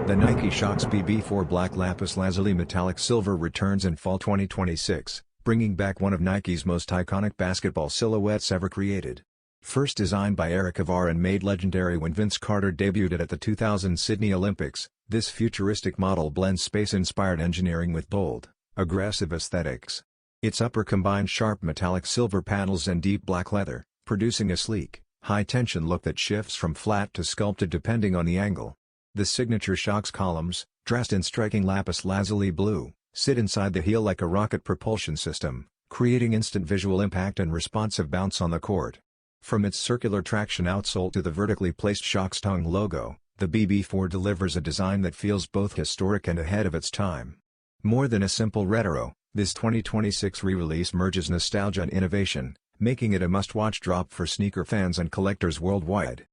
The Nike SHOX BB4 Black Lapis Lazuli Metallic Silver returns in fall 2026, bringing back one of Nike's most iconic basketball silhouettes ever created. First designed by Eric Avar and made legendary when Vince Carter debuted at the 2000 Sydney Olympics, this futuristic model blends space-inspired engineering with bold, aggressive aesthetics. Its upper combines sharp metallic silver panels and deep black leather, producing a sleek, high-tension look that shifts from flat to sculpted depending on the angle. The signature SHOX columns, dressed in striking lapis lazuli blue, sit inside the heel like a rocket propulsion system, creating instant visual impact and responsive bounce on the court. From its circular traction outsole to the vertically placed SHOX tongue logo, the BB4 delivers a design that feels both historic and ahead of its time. More than a simple retro, this 2026 re-release merges nostalgia and innovation, making it a must-watch drop for sneaker fans and collectors worldwide.